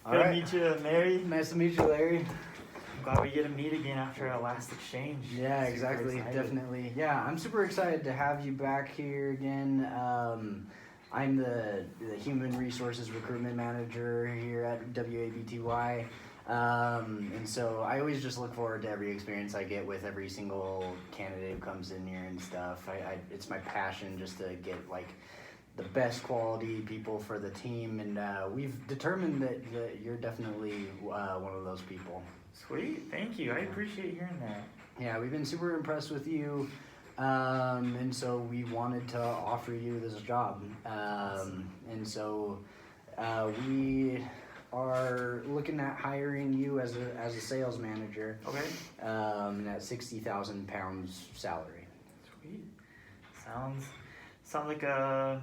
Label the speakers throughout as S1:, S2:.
S1: All
S2: Good to
S1: right.
S2: meet you, Mary.
S1: Nice to meet you, Larry.
S2: I'm glad we get to meet again after our last exchange.
S1: Yeah,
S2: Super
S1: exactly.
S2: excited.
S1: Definitely. Yeah, I'm super excited to have you back here again. I'm the Human Resources Recruitment Manager here at WABTY. And so I always just look forward to every experience I get with every single candidate who comes in here and stuff. It's my passion just to get like the best quality people for the team, and we've determined that you're definitely one of those people.
S2: Sweet, thank you. I appreciate hearing that.
S1: Yeah, we've been super impressed with you, and so we wanted to offer you this job. And so we are looking at hiring you as a sales manager
S2: Okay.
S1: at 60,000 pounds salary.
S2: Sweet. Sounds like a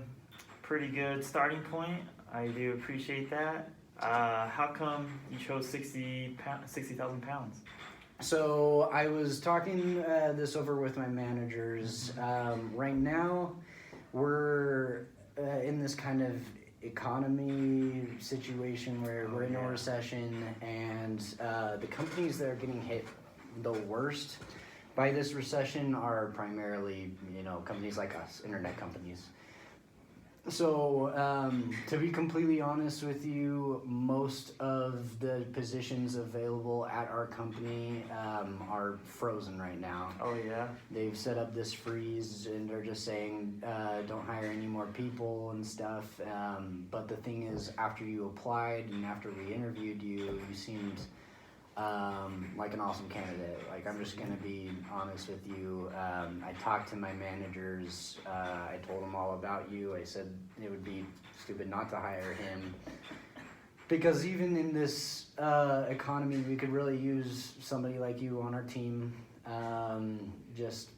S2: pretty good starting point. I do appreciate that. How come you chose 60,000 pounds?
S1: So I was talking this over with my managers. Right now, we're in this kind of economy situation where we're in a recession, and the companies that are getting hit the worst by this recession are primarily, companies like us, internet companies. So, to be completely honest with you, most of the positions available at our company are frozen right now.
S2: Oh yeah.
S1: They've set up this freeze and they're just saying don't hire any more people and stuff. But the thing is, after you applied and after we interviewed you, you seemed like an awesome candidate. Like, I'm just gonna be honest with you. I talked to my managers. I told them all about you. I said it would be stupid not to hire him because even in this economy, we could really use somebody like you on our team. Just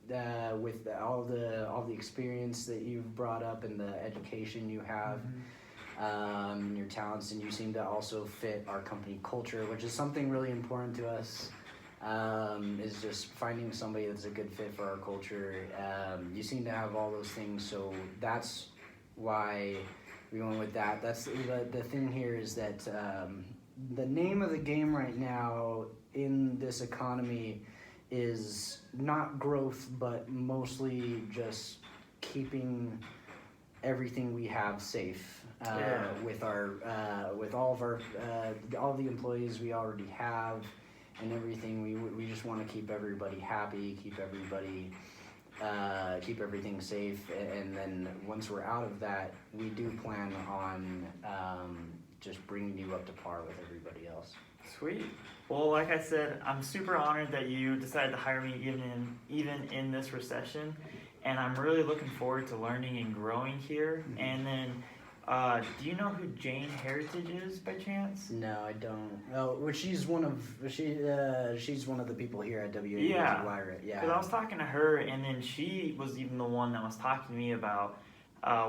S1: with all the experience that you've brought up and the education you have. Your talents, and you seem to also fit our company culture, which is something really important to us. Is just finding somebody that's a good fit for our culture. You seem to have all those things, so that's why we went with that. That's the thing here is that the name of the game right now in this economy is not growth, but mostly just keeping everything we have safe. With all of our all the employees we already have and everything, we just want to keep everybody happy, keep everything safe, and then once we're out of that, we do plan on just bringing you up to par with everybody else.
S2: Sweet. Well, like I said, I'm super honored that you decided to hire me even in this recession, and I'm really looking forward to learning and growing here. And then, do you know who Jane Heritage is by chance?
S1: No, I don't. Oh, well, she's one of the people here at WABTY.
S2: Yeah.
S1: Yeah.
S2: Because I was talking to her, and then she was even the one that was talking to me about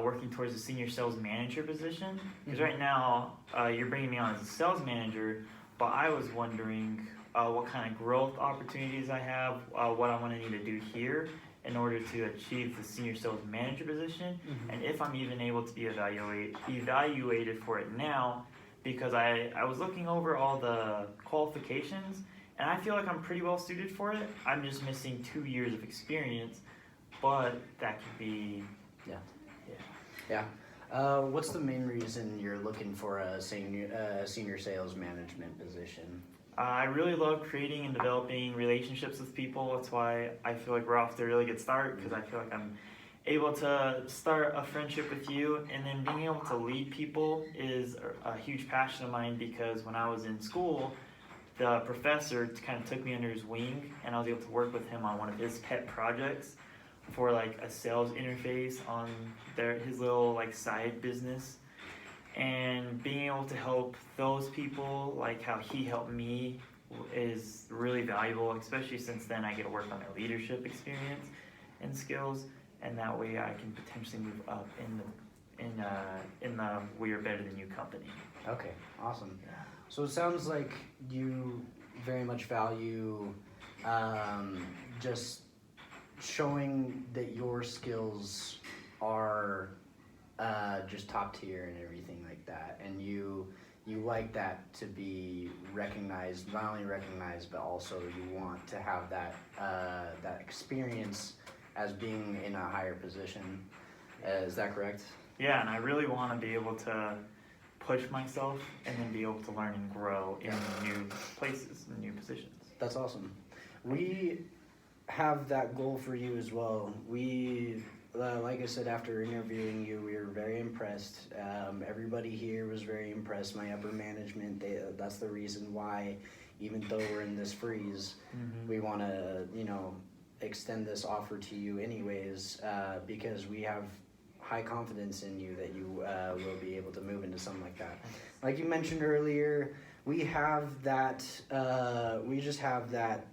S2: working towards a senior sales manager position. Because right now, you're bringing me on as a sales manager, but I was wondering what kind of growth opportunities I have, what I'm going to need to do here in order to achieve the senior sales manager position, and if I'm even able to be evaluated for it now, because I was looking over all the qualifications, and I feel like I'm pretty well suited for it. I'm just missing 2 years of experience, but that could be,
S1: Yeah. What's the main reason you're looking for a senior sales management position?
S2: I really love creating and developing relationships with people. That's why I feel like we're off to a really good start, because I feel like I'm able to start a friendship with you, and then being able to lead people is a huge passion of mine, because when I was in school, the professor kind of took me under his wing, and I was able to work with him on one of his pet projects for like a sales interface on his little like side business. And being able to help those people, like how he helped me, is really valuable, especially since then I get to work on their leadership experience and skills, and that way I can potentially move up in the We Are Better Than You company.
S1: Okay, awesome. So it sounds like you very much value just showing that your skills are just top tier and everything like that, and you you like that to be recognized, not only recognized, but also you want to have that that experience as being in a higher position. Is that correct?
S2: Yeah, and I really want to be able to push myself and then be able to learn and grow in new places and new positions.
S1: That's awesome. We have that goal for you as well. We, like I said, after interviewing you, we were very impressed. Everybody here was very impressed. My upper management, that's the reason why, even though we're in this freeze, we want to, extend this offer to you anyways, because we have high confidence in you that you will be able to move into something like that. Like you mentioned earlier, we have that, we just have that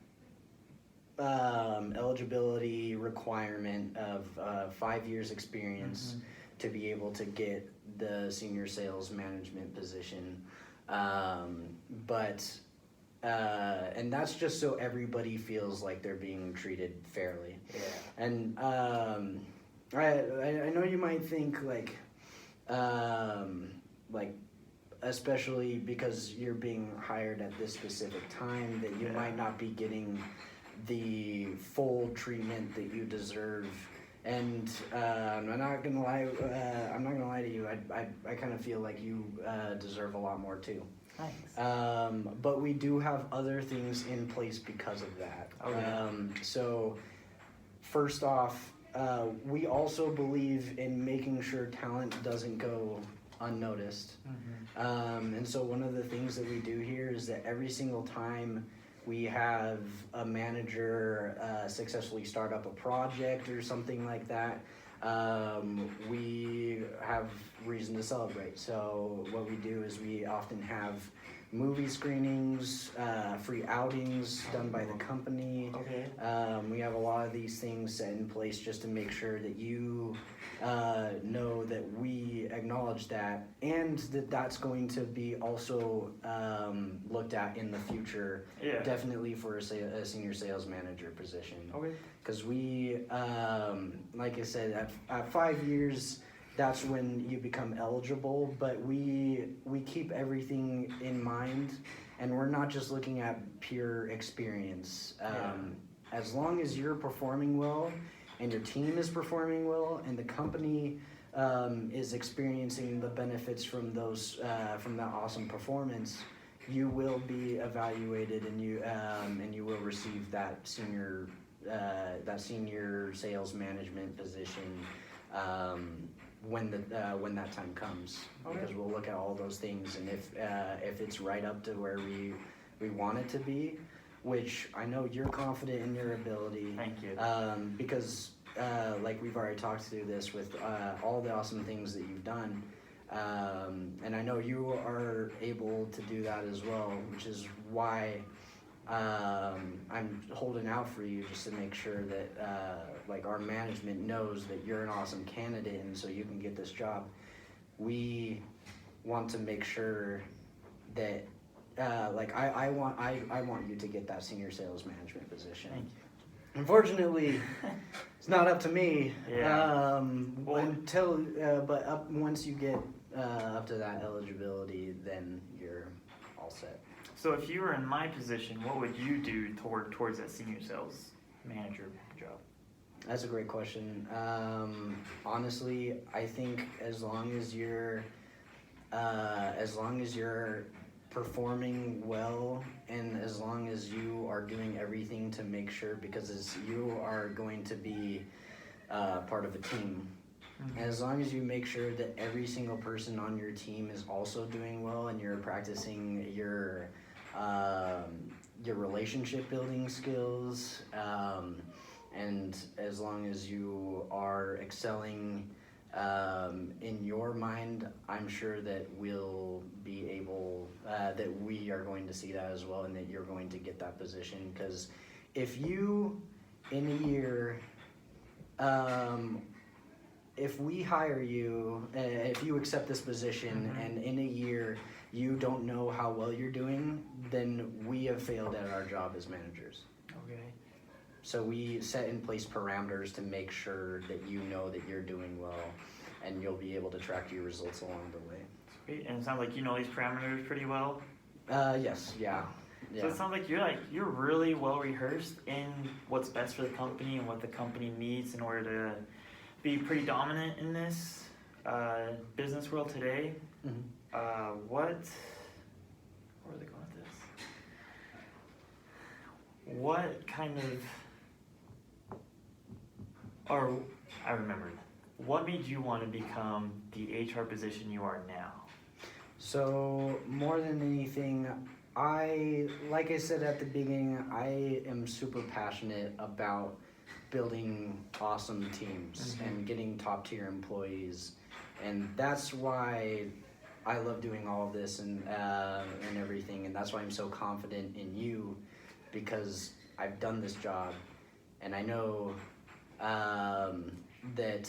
S1: eligibility requirement of 5 years experience to be able to get the senior sales management position. And that's just so everybody feels like they're being treated fairly.
S2: Yeah.
S1: And I know you might think like especially because you're being hired at this specific time that you might not be getting the full treatment that you deserve. And I'm not gonna lie. I'm not gonna lie to you. I kind of feel like you deserve a lot more too.
S2: Thanks.
S1: But we do have other things in place because of that. So first off, we also believe in making sure talent doesn't go unnoticed. And so one of the things that we do here is that every single time we have a manager successfully start up a project or something like that, we have reason to celebrate. So what we do is we often have movie screenings, free outings done by the company.
S2: Okay.
S1: We have a lot of these things set in place just to make sure that you know that we acknowledge that, and that that's going to be also looked at in the future.
S2: Yeah.
S1: Definitely for a senior sales manager position.
S2: Okay.
S1: Because we, like I said, at 5 years, that's when you become eligible, but we keep everything in mind, and we're not just looking at pure experience. As long as you're performing well, and your team is performing well, and the company is experiencing the benefits from those from that awesome performance, you will be evaluated, and you will receive that senior sales management position when that time comes.
S2: Okay.
S1: Because we'll look at all those things, and if it's right up to where we want it to be, which I know you're confident in your ability.
S2: Thank you.
S1: Because like we've already talked through this with all the awesome things that you've done, and I know you are able to do that as well, which is why I'm holding out for you, just to make sure that like our management knows that you're an awesome candidate, and so you can get this job. We want to make sure that like I want you to get that senior sales management position.
S2: Thank you.
S1: Unfortunately, it's not up to me.
S2: Yeah.
S1: But once you get up to that eligibility, then you're all set.
S2: So if you were in my position, what would you do towards that senior sales manager job?
S1: That's a great question. Honestly, I think as long as you're performing well, and as long as you are doing everything to make sure, because you are going to be part of a team. And as long as you make sure that every single person on your team is also doing well, and you're practicing your relationship building skills, and as long as you are excelling in your mind, I'm sure that we'll be able, that we are going to see that as well, and that you're going to get that position. Because if you, in a year, if we hire you, if you accept this position, and in a year you don't know how well you're doing, then we have failed at our job as managers.
S2: Okay.
S1: So we set in place parameters to make sure that you know that you're doing well. and you'll be able to track your results along the way.
S2: Great. And it sounds like you know these parameters pretty well.
S1: Yes, yeah.
S2: So it sounds like you're really well rehearsed in what's best for the company and what the company needs in order to be pretty dominant in this business world today.
S1: Mhm.
S2: Where are they going with this? What kind of, or I remembered, what made you want to become the HR position you are now?
S1: So more than anything, like I said at the beginning, I am super passionate about building awesome teams and getting top tier employees, and that's why I love doing all of this and everything, and that's why I'm so confident in you, because I've done this job, and I know that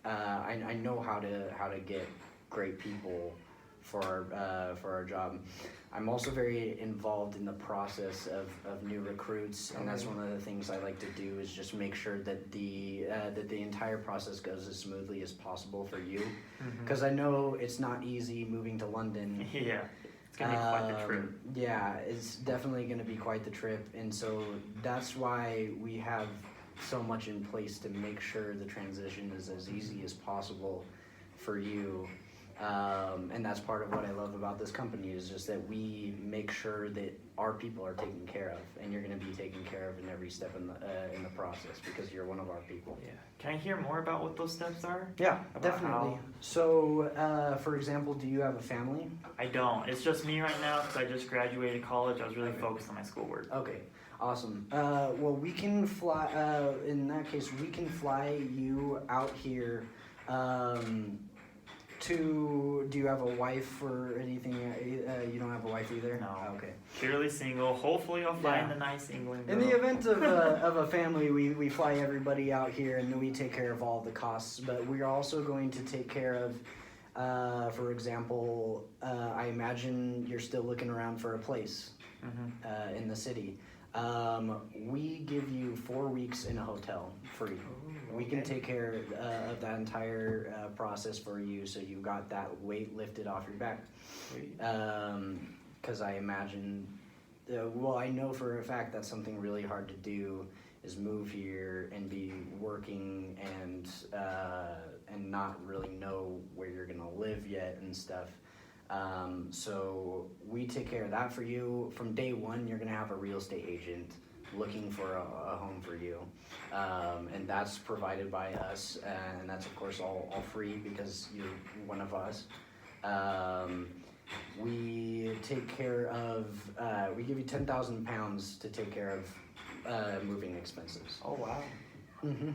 S1: I know how to get great people for our job. I'm also very involved in the process of new recruits, and that's one of the things I like to do is just make sure that the entire process goes as smoothly as possible for you, because I know it's not easy moving to London.
S2: Yeah, it's gonna be quite the trip.
S1: Yeah, it's definitely gonna be quite the trip, and so that's why we have so much in place to make sure the transition is as easy as possible for you. And that's part of what I love about this company is just that we make sure that our people are taken care of, and you're going to be taken care of in every step in the process because you're one of our people.
S2: Yeah. Can I hear more about what those steps are?
S1: Yeah,
S2: About
S1: definitely.
S2: how-
S1: So, for example, do you have a family?
S2: I don't. It's just me right now because I just graduated college. I was really focused on my schoolwork.
S1: Okay, awesome. Well, we can fly. In that case, we can fly you out here. Do you have a wife or anything? You don't have a wife either?
S2: No.
S1: Okay.
S2: Purely single. Hopefully, I'll fly
S1: Yeah.
S2: in the nice England.
S1: In the event of a family, we fly everybody out here and then we take care of all the costs. But we are also going to take care of, for example, I imagine you're still looking around for a place in the city. We give you 4 weeks in a hotel free. We can take care of that entire process for you, so you got that weight lifted off your back. Because I imagine, well, I know for a fact that's something really hard to do, is move here and be working and not really know where you're gonna live yet and stuff. So we take care of that for you. From day one, you're gonna have a real estate agent looking for a home for you, and that's provided by us, and that's of course all free because you're one of us. We take care of, we give you £10,000 to take care of moving expenses.
S2: Oh wow.
S1: Mm-hmm.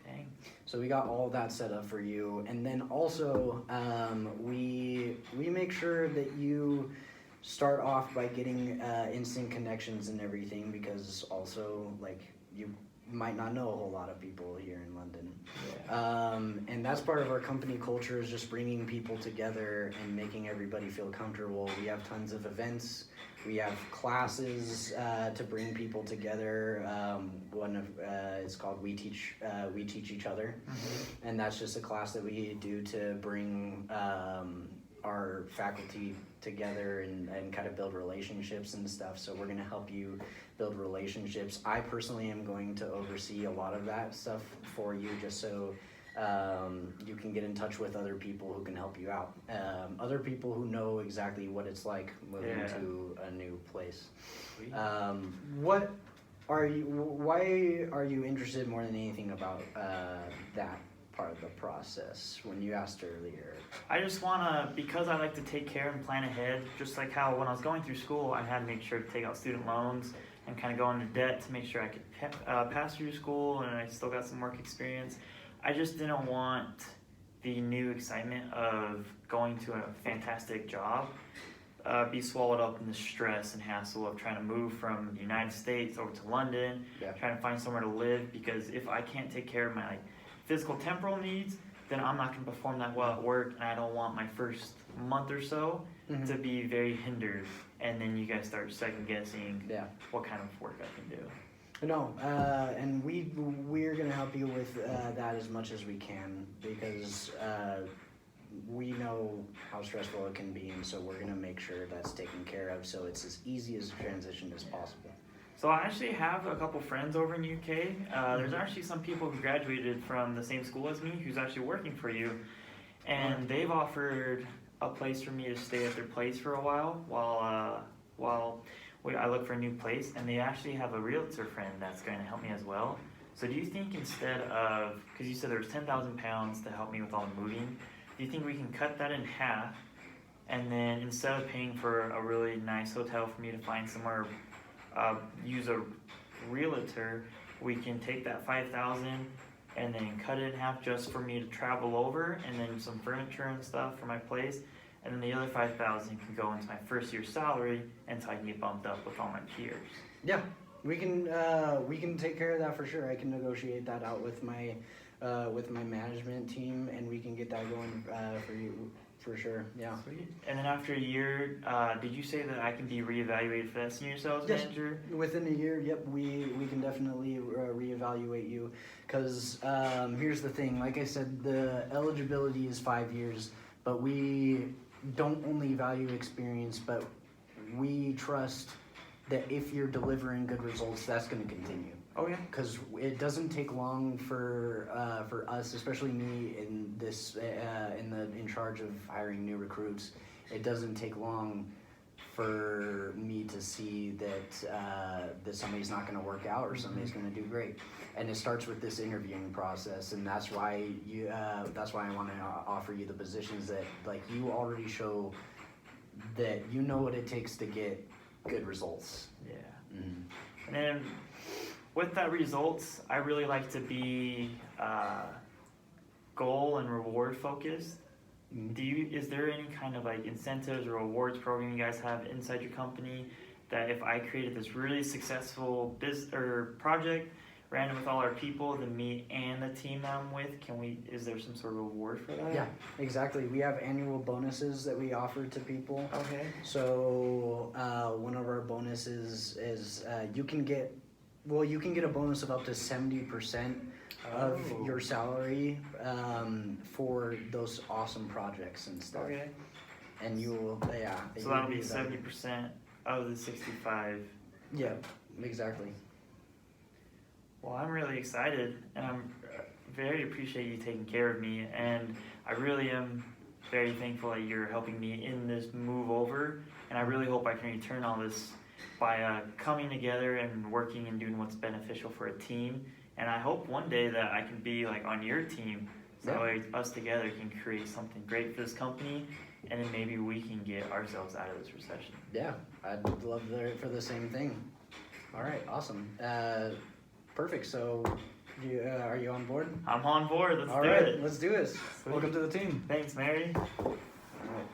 S2: Dang.
S1: So we got all that set up for you, and then also we make sure that you start off by getting instant connections and everything, because also like you might not know a whole lot of people here in London.
S2: Yeah.
S1: And that's part of our company culture, is just bringing people together and making everybody feel comfortable. We have tons of events. We have classes to bring people together. One of it's called We Teach Each Other, and that's just a class that we do to bring our faculty together and kind of build relationships and stuff. So we're going to help you build relationships. I personally am going to oversee a lot of that stuff for you, just so you can get in touch with other people who can help you out. Other people who know exactly what it's like moving to a new place. Why are you interested more than anything about that part of the process when you asked earlier?
S2: I just wanna, because I like to take care and plan ahead, just like how when I was going through school, I had to make sure to take out student loans and kind of go into debt to make sure I could pass through school, and I still got some work experience. I just didn't want the new excitement of going to a fantastic job be swallowed up in the stress and hassle of trying to move from the United States over to London, trying to find somewhere to live, because if I can't take care of my physical temporal needs, then I'm not going to perform that well at work, and I don't want my first month or so to be very hindered, and then you guys start second guessing what kind of work I can do.
S1: No, and we're gonna help you with that as much as we can because we know how stressful it can be, and so we're gonna make sure that's taken care of so it's as easy as a transition as possible.
S2: So I actually have a couple friends over in UK. There's actually some people who graduated from the same school as me who's actually working for you, and they've offered a place for me to stay at their place for a while I look for a new place, and they actually have a realtor friend that's going to help me as well. So do you think instead of, because you said there was £10,000 to help me with all the moving, do you think we can cut that in half, and then instead of paying for a really nice hotel for me to find somewhere, use a realtor, we can take that $5,000 and then cut it in half just for me to travel over, and then some furniture and stuff for my place, and then the other $5,000 can go into my first year's salary until I can get bumped up with all my peers.
S1: Yeah, we can take care of that for sure. I can negotiate that out with my management team, and we can get that going for you for sure. Yeah.
S2: Sweet. And then after a year, did you say that I can be reevaluated for that senior sales
S1: Yes.
S2: manager?
S1: Within a year, yep, we can definitely reevaluate you. Because here's the thing, like I said, the eligibility is 5 years, but we don't only value experience, but we trust that if you're delivering good results, that's going to continue.
S2: Oh yeah.
S1: Because it doesn't take long for us, especially me in this in charge of hiring new recruits. It doesn't take long for me to see that somebody's not going to work out or somebody's going to do great, and it starts with this interviewing process, and that's why I want to offer you the positions that like you already show that you know what it takes to get good results.
S2: Yeah.
S1: Mm-hmm.
S2: And then with that results, I really like to be goal and reward focused. Is there any kind of like incentives or rewards program you guys have inside your company that if I created this really successful business or project, ran it with all our people, then me and the team that I'm with, is there some sort of reward for that?
S1: Yeah, exactly. We have annual bonuses that we offer to people.
S2: Okay.
S1: So one of our bonuses is you can get a bonus of up to 70% of your salary for those awesome projects and stuff.
S2: Okay.
S1: And you will, yeah.
S2: So that'll be 70% of the 65.
S1: Yeah, exactly.
S2: Well, I'm really excited, and I'm very appreciate you taking care of me, and I really am very thankful that you're helping me in this move over, and I really hope I can return all this by coming together and working and doing what's beneficial for a team, and I hope one day that I can be like on your team, so that way us together can create something great for this company, and then maybe we can get ourselves out of this recession.
S1: Yeah, I'd love for the same thing. All right, awesome. Perfect. So, are you on board?
S2: I'm on board. Let's do
S1: All right,
S2: it.
S1: let's do this.
S2: Sweet.
S1: Welcome to the team.
S2: Thanks, Mary.
S1: All right.